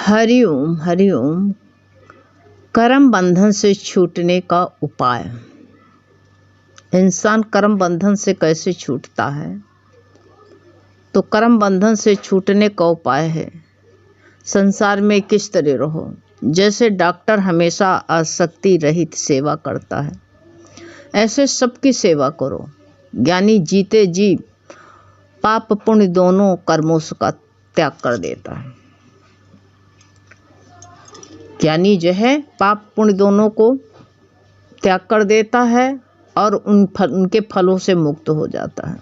हरिओम हरिओम। कर्म बंधन से छूटने का उपाय। इंसान कर्म बंधन से कैसे छूटता है? तो कर्म बंधन से छूटने का उपाय है, संसार में किस तरह रहो। जैसे डॉक्टर हमेशा आसक्ति रहित सेवा करता है, ऐसे सबकी सेवा करो। ज्ञानी जीते जी पाप पुण्य दोनों कर्मों का त्याग कर देता है। ज्ञानी जो है पाप पुण्य दोनों को त्याग कर देता है और उनके फलों से मुक्त हो जाता है।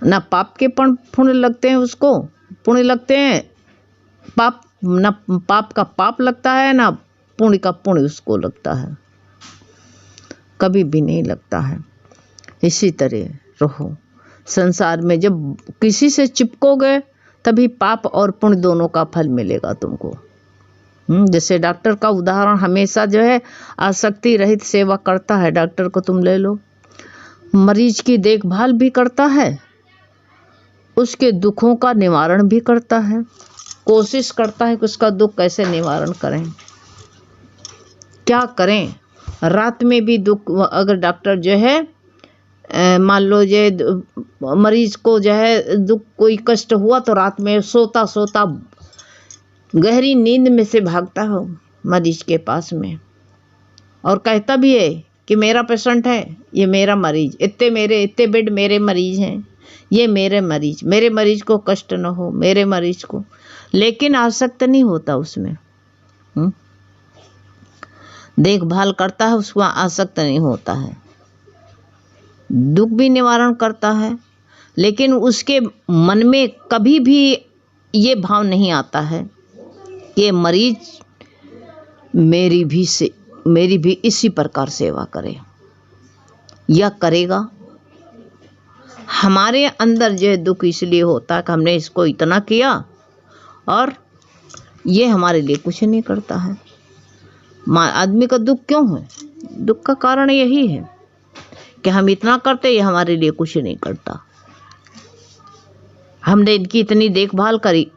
ना पाप के पुण्य लगते हैं, उसको पुण्य लगते हैं, पाप ना पाप का पाप लगता है, ना पुण्य का पुण्य उसको लगता है, कभी भी नहीं लगता है। इसी तरह रहो संसार में। जब किसी से चिपकोगे तभी पाप और पुण्य दोनों का फल मिलेगा तुमको। जैसे डॉक्टर का उदाहरण हमेशा जो है आसक्ति रहित सेवा करता है। डॉक्टर को तुम ले लो, मरीज की देखभाल भी करता है, उसके दुखों का निवारण भी करता है, कोशिश करता है कि उसका दुख कैसे निवारण करें, क्या करें। रात में भी दुख, अगर डॉक्टर जो है मान लो जो मरीज को जो है दुख कोई कष्ट हुआ तो रात में सोता सोता गहरी नींद में से भागता हो मरीज के पास में और कहता भी है कि मेरा पेशेंट है, ये मेरा मरीज, इतने बेड मेरे मरीज हैं, ये मेरे मरीज को कष्ट न हो, मेरे मरीज को। लेकिन आसक्त नहीं होता उसमें। देखभाल करता है, उसको आसक्त नहीं होता है। दुख भी निवारण करता है, लेकिन उसके मन में कभी भी ये भाव नहीं आता है कि मरीज मेरी भी इसी प्रकार सेवा करे या करेगा। हमारे अंदर जो दुख इसलिए होता है कि हमने इसको इतना किया और ये हमारे लिए कुछ नहीं करता है। आदमी का दुख क्यों है? दुख का कारण यही है कि हम इतना करते, ये हमारे लिए कुछ नहीं करता। हमने इनकी इतनी देखभाल करी,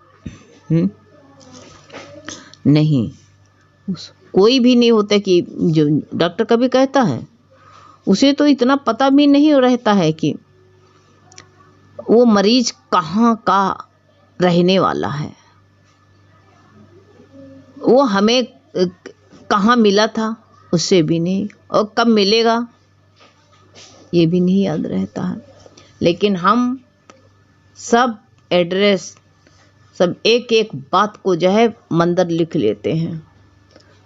नहीं, कोई भी नहीं होता। कि जो डॉक्टर कभी कहता है उसे तो इतना पता भी नहीं रहता है कि वो मरीज कहाँ का रहने वाला है, वो हमें कहाँ मिला था उससे भी नहीं, और कब मिलेगा ये भी नहीं याद रहता है। लेकिन हम सब एड्रेस, सब एक एक बात को जो है मंदिर लिख लेते हैं,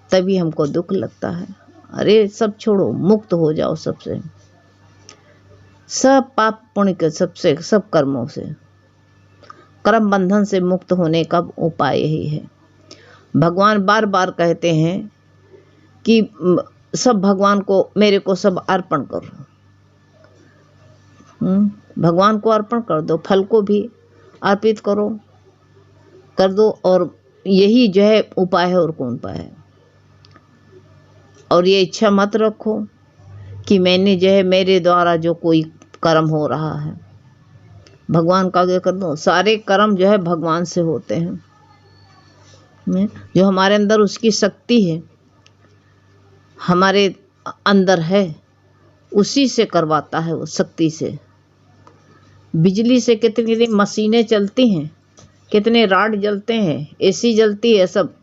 तभी हमको दुख लगता है। अरे सब छोड़ो, मुक्त हो जाओ सबसे, सब पाप पुण्य के सबसे, सब कर्मों से। कर्म बंधन से मुक्त होने का उपाय यही है। भगवान बार बार कहते हैं कि सब भगवान को, मेरे को सब अर्पण करो। भगवान को अर्पण कर दो, फल को भी अर्पित कर दो, और यही जो है उपाय है, और कौन उपाय है। और ये इच्छा मत रखो कि मैंने जो है मेरे द्वारा जो कोई कर्म हो रहा है, भगवान का आगे कर दो। सारे कर्म जो है भगवान से होते हैं, जो हमारे अंदर उसकी शक्ति है, हमारे अंदर है, उसी से करवाता है वो शक्ति से। बिजली से कितनी मशीनें चलती हैं, कितने राड जलते हैं, एसी जलती है, सब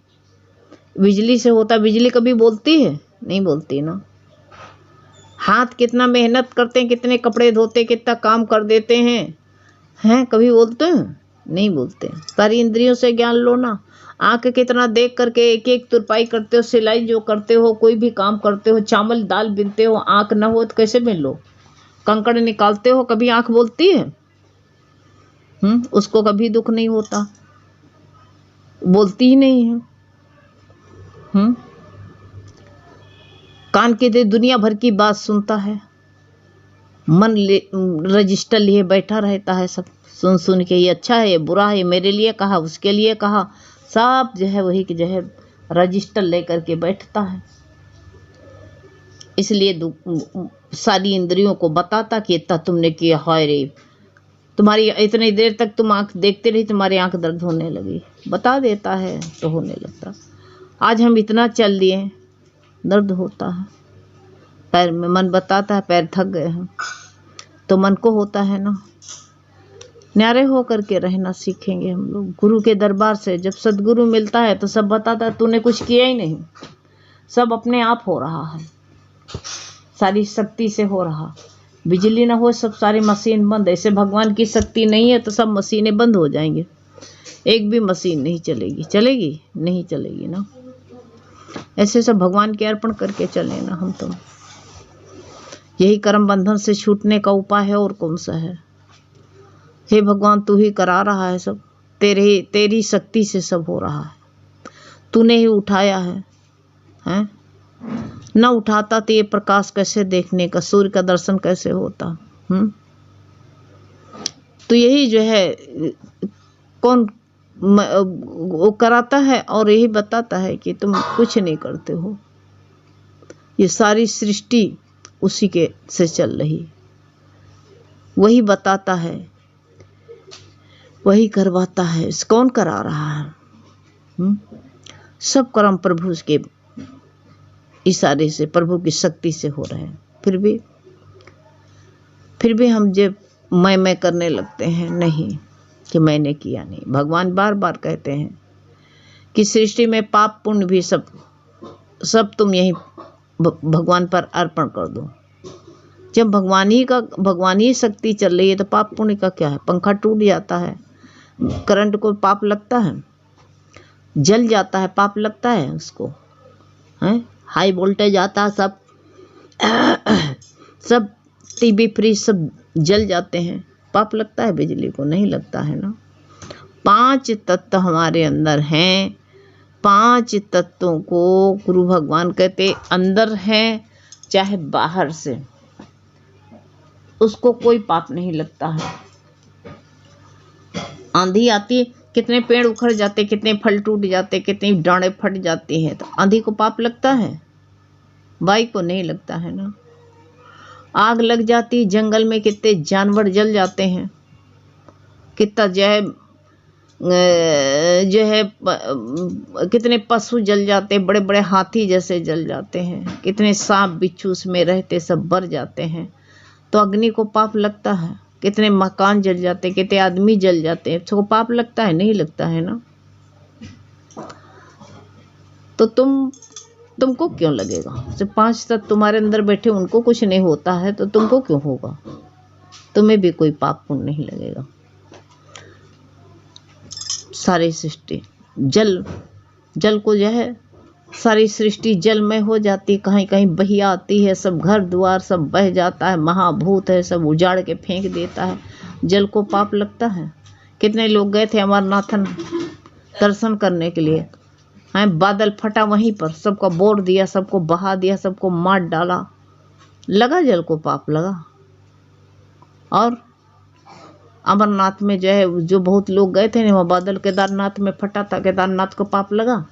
बिजली से होता। बिजली कभी बोलती है? नहीं बोलती ना। हाथ कितना मेहनत करते हैं, कितने कपड़े धोते, कितना काम कर देते हैं, कभी बोलते हैं? नहीं बोलते। सारी इंद्रियों से ज्ञान लो ना। आंख कितना देख करके एक एक तुरपाई करते हो, सिलाई जो करते हो, कोई भी काम करते हो, चावल दाल बिनते हो, आंख न हो तो कैसे बिन लो? कंकड़ निकालते हो, कभी आंख बोलती है? उसको कभी दुख नहीं होता, बोलती ही नहीं है। कान के दे दुनिया भर की बात सुनता है, मन रजिस्टर लिए बैठा रहता है, सब सुन सुन के ये अच्छा है, ये बुरा है, मेरे लिए कहा, उसके लिए कहा, सब जो है वही कि जो है रजिस्टर लेकर के बैठता है। इसलिए सारी इंद्रियों को बताता कि इतना तुमने किया, हाय रे, तुम्हारी इतनी देर तक तुम आंख देखते रही, तुम्हारी आंख दर्द होने लगी, बता देता है तो होने लगता। आज हम इतना चल दिए, दर्द होता है पैर में, मन बताता है पैर थक गए हैं, तो मन को होता है ना। न्यारे हो करके रहना सीखेंगे हम लोग गुरु के दरबार से। जब सदगुरु मिलता है तो सब बताता है तूने कुछ किया ही नहीं, सब अपने आप हो रहा है, सारी शक्ति से हो रहा। बिजली ना हो, सब सारी मशीन बंद। ऐसे भगवान की शक्ति नहीं है तो सब मशीनें बंद हो जाएंगे, एक भी मशीन नहीं चलेगी। चलेगी? नहीं चलेगी ना। ऐसे सब भगवान के अर्पण करके चले ना हम तुम। यही कर्म बंधन से छूटने का उपाय है, और कौन सा है। हे भगवान, तू ही करा रहा है सब, तेरी शक्ति से सब हो रहा है, तूने ही उठाया है, हैं? न उठाता तो ये प्रकाश कैसे देखने का, सूर्य का दर्शन कैसे होता। तो यही जो है कौन वो कराता है और यही बताता है कि तुम कुछ नहीं करते हो। ये सारी सृष्टि उसी के से चल रही, वही बताता है, वही करवाता है। कौन करा रहा है? सब कर्म प्रभु के इशारे से, प्रभु की शक्ति से हो रहे हैं। फिर भी हम जब मैं करने लगते हैं, नहीं कि मैंने किया नहीं। भगवान बार बार कहते हैं कि सृष्टि में पाप पुण्य भी सब तुम यही भगवान पर अर्पण कर दो। जब भगवान ही शक्ति चल रही है तो पाप पुण्य का क्या है। पंखा टूट जाता है, करंट को पाप लगता है, जल जाता है पाप लगता है उसको, हैं? हाई वोल्टेज आता है, सब टीवी फ्रिज सब जल जाते हैं, पाप लगता है। बिजली को नहीं लगता है ना। 5 तत्व हमारे अंदर हैं, 5 तत्वों को गुरु भगवान कहते अंदर हैं चाहे बाहर से, उसको कोई पाप नहीं लगता है। आंधी आती, कितने पेड़ उखड़ जाते, कितने फल टूट जाते, कितनी डांडें फट जाती हैं, तो आंधी को पाप लगता है, बाई को नहीं लगता है ना। आग लग जाती जंगल में, कितने जानवर जल जाते हैं, कितना जो है कितने पशु जल जाते, बड़े बड़े हाथी जैसे जल जाते हैं, कितने सांप बिच्छू उसमें रहते सब मर जाते हैं, तो अग्नि को पाप लगता है। कितने मकान जल जाते, कितने आदमी जल जाते हैं, उसको पाप लगता है? नहीं लगता है ना। तो तुमको क्यों लगेगा? सिर्फ 5 तत्व तुम्हारे अंदर बैठे, उनको कुछ नहीं होता है तो तुमको क्यों होगा? तुम्हें भी कोई पाप पुण्य नहीं लगेगा। सारी सृष्टि जल को जो है, सारी सृष्टि जल में हो जाती, कहीं कहीं बही आती है, सब घर द्वार सब बह जाता है, महाभूत है सब उजाड़ के फेंक देता है। जल को पाप लगता है? कितने लोग गए थे अमरनाथन दर्शन करने के लिए, हैं? बादल फटा वहीं पर, सबको बोर दिया, सबको बहा दिया, सबको मार डाला, लगा जल को पाप लगा। और अमरनाथ में जो है, जो बहुत लोग गए थे ना, वहाँ बादल केदारनाथ में फटा था, केदारनाथ को पाप लगा?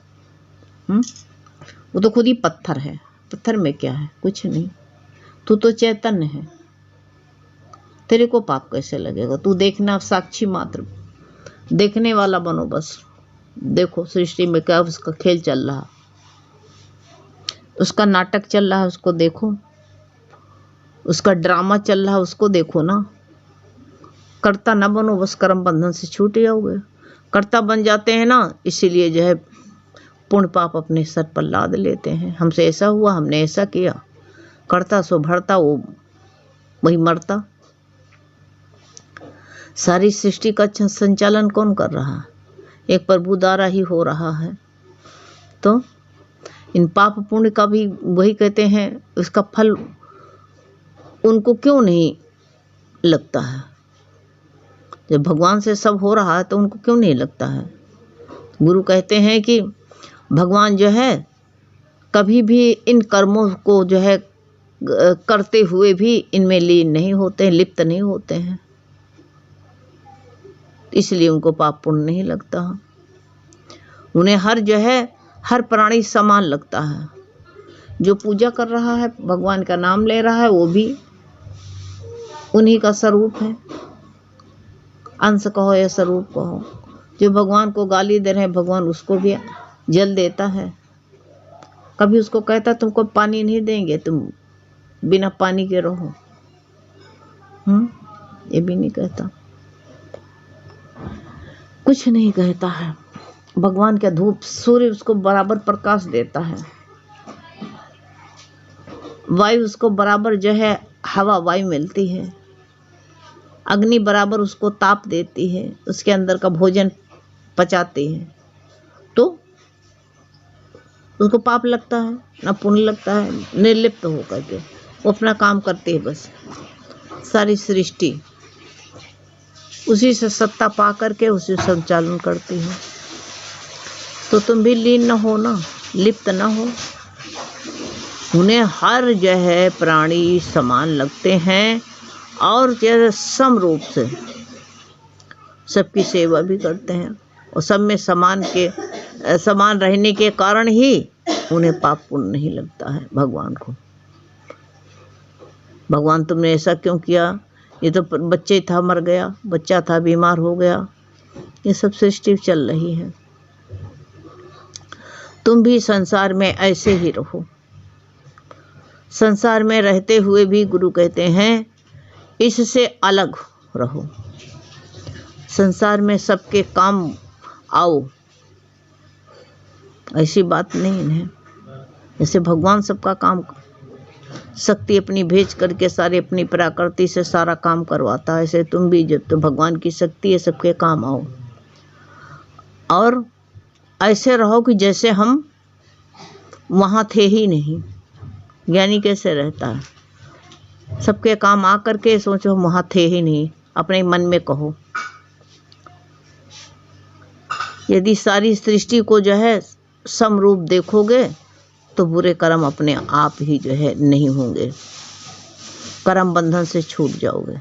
वो तो खुद ही पत्थर है, पत्थर में क्या है? कुछ नहीं। तू तो चैतन्य है, तेरे को पाप कैसे लगेगा? तू देखना, साक्षी मात्र, देखने वाला बनो बस। देखो सृष्टि में क्या उसका खेल चल रहा, उसका नाटक चल रहा है, उसको देखो, उसका ड्रामा चल रहा है, उसको देखो ना। कर्ता ना बनो, बस कर्म बंधन से छूट जाओगे। कर्ता बन जाते हैं ना, इसीलिए जो है पुण्य पाप अपने सर पर लाद लेते हैं। हमसे ऐसा हुआ, हमने ऐसा किया, कर्ता सो भरता, वो वही मरता। सारी सृष्टि का संचालन कौन कर रहा है? एक प्रभु द्वारा ही हो रहा है। तो इन पाप पुण्य का भी वही कहते हैं, उसका फल उनको क्यों नहीं लगता है? जब भगवान से सब हो रहा है तो उनको क्यों नहीं लगता है? गुरु कहते हैं कि भगवान जो है कभी भी इन कर्मों को जो है करते हुए भी इनमें लीन नहीं होते हैं, लिप्त नहीं होते हैं, इसलिए उनको पाप पुण्य नहीं लगता। उन्हें हर प्राणी समान लगता है। जो पूजा कर रहा है, भगवान का नाम ले रहा है, वो भी उन्हीं का स्वरूप है। अंश कहो या स्वरूप कहो। जो भगवान को गाली दे रहे हैं भगवान उसको भी जल देता है। कभी उसको कहता तुमको पानी नहीं देंगे, तुम बिना पानी के रहो, ये भी नहीं कहता, कुछ नहीं कहता है। भगवान का धूप सूर्य उसको बराबर प्रकाश देता है, वायु उसको बराबर जो है हवा वायु मिलती है, अग्नि बराबर उसको ताप देती है, उसके अंदर का भोजन पचाती है, तो उसको पाप लगता है ना पुण्य लगता है। निर्लिप्त होकर के वो अपना काम करती है, बस सारी सृष्टि उसी से सत्ता पा करके उसी संचालन करती है। तो तुम भी लीन न हो ना, लिप्त न हो। उन्हें हर जो है प्राणी समान लगते हैं और जैसे सम रूप से सबकी सेवा भी करते हैं, और सब में समान रहने के कारण ही उन्हें पाप पुण्य नहीं लगता है भगवान को। भगवान तुमने ऐसा क्यों किया, ये तो बच्चे था मर गया, बच्चा था बीमार हो गया, ये सब सृष्टि चल रही है। तुम भी संसार में ऐसे ही रहो। संसार में रहते हुए भी गुरु कहते हैं इससे अलग रहो। संसार में सबके काम आओ, ऐसी बात नहीं है। जैसे भगवान सबका काम शक्ति अपनी भेज करके सारे अपनी प्रकृति से सारा काम करवाता है, ऐसे तुम भी जब तो भगवान की शक्ति है सबके काम आओ, और ऐसे रहो कि जैसे हम वहाँ थे ही नहीं। ज्ञानी कैसे रहता है, सबके काम आ करके सोचो हम वहाँ थे ही नहीं, अपने मन में कहो। यदि सारी सृष्टि को जो है समरूप देखोगे तो बुरे कर्म अपने आप ही जो है नहीं होंगे, कर्म बंधन से छूट जाओगे।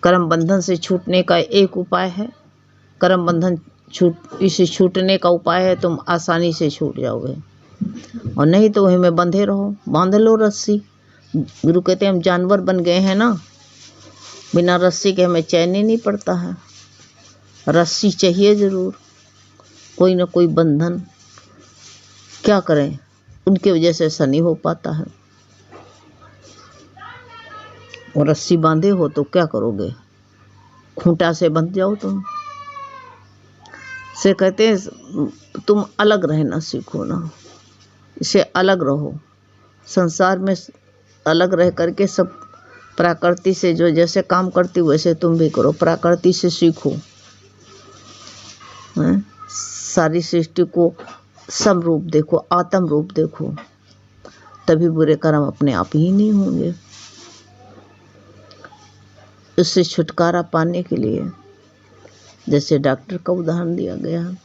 कर्म बंधन से छूटने का एक उपाय है, कर्म बंधन इसे छूटने का उपाय है तुम आसानी से छूट जाओगे, और नहीं तो वहीं में बंधे रहो। बांध लो रस्सी। गुरु कहते हैं हम जानवर बन गए हैं ना, बिना रस्सी के हमें चैन ही नहीं पड़ता है, रस्सी चाहिए ज़रूर, कोई ना कोई बंधन। क्या करें, उनके वजह से ऐसा नहीं हो पाता है। और रस्सी बांधे हो तो क्या करोगे, खूंटा से बंध जाओ तुम। से कहते हैं तुम अलग रहना सीखो ना, इसे अलग रहो। संसार में अलग रह करके सब प्रकृति से जो जैसे काम करती वैसे तुम भी करो, प्रकृति से सीखो। सारी सृष्टि को सम रूप देखो, आत्म रूप देखो, तभी बुरे कर्म अपने आप ही नहीं होंगे। उससे छुटकारा पाने के लिए जैसे डॉक्टर का उदाहरण दिया गया,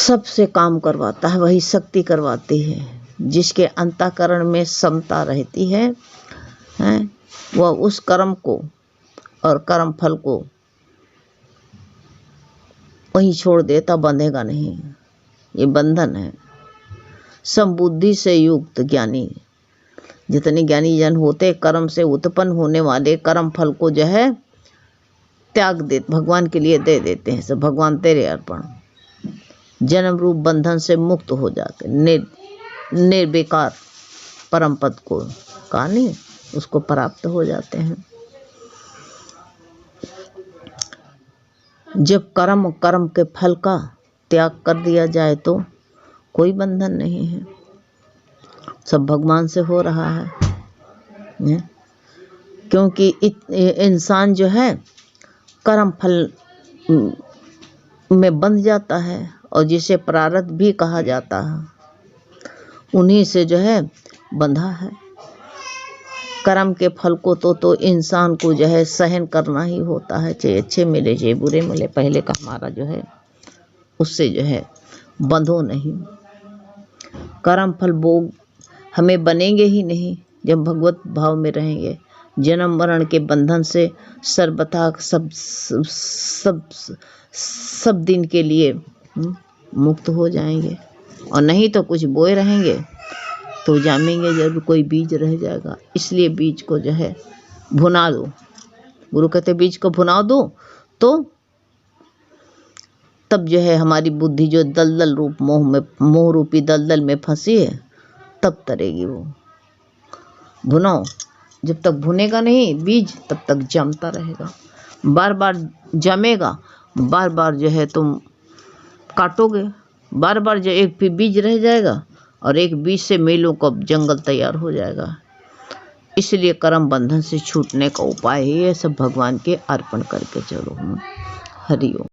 सबसे काम करवाता है, वही शक्ति करवाती है। जिसके अंतःकरण में समता रहती है वह उस कर्म को और कर्म फल को वहीं छोड़ देता, बंधेगा नहीं। ये बंधन है। समबुद्धि से युक्त ज्ञानी, जितने ज्ञानी जन होते कर्म से उत्पन्न होने वाले कर्म फल को जो है त्याग दे, भगवान के लिए दे देते हैं। सब भगवान तेरे अर्पण, जन्म रूप बंधन से मुक्त हो जाकर निर्विकार परम पद को कहा नहीं, उसको प्राप्त हो जाते हैं। जब कर्म के फल का त्याग कर दिया जाए तो कोई बंधन नहीं है, सब भगवान से हो रहा है। क्योंकि इंसान जो है कर्म फल में बंध जाता है, और जिसे प्रारब्ध भी कहा जाता है उन्हीं से जो है बंधा है। कर्म के फल को तो इंसान को जो है सहन करना ही होता है, चाहे अच्छे मिले चाहे बुरे मिले। पहले का हमारा जो है उससे जो है बंधो नहीं। कर्म फल भोग हमें बनेंगे ही नहीं जब भगवत भाव में रहेंगे। जन्म मरण के बंधन से सर्वथा सब दिन के लिए मुक्त हो जाएंगे, और नहीं तो कुछ बोए रहेंगे तो जामेंगे जब कोई बीज रह जाएगा। इसलिए बीज को जो है भुना दो, गुरु कहते बीज को भुना दो, तो तब जो है हमारी बुद्धि जो दलदल रूप मोह रूपी दलदल में फंसी है, तब तरेगी वो। भुनाओ, जब तक भुनेगा नहीं बीज तब तक जमता रहेगा, बार बार जमेगा, बार बार जो है तुम काटोगे, बार बार जो एक भी बीज रह जाएगा और एक बीज से मेलों का जंगल तैयार हो जाएगा। इसलिए कर्म बंधन से छूटने का उपाय ही है, सब भगवान के अर्पण करके चलो। हरि ओम।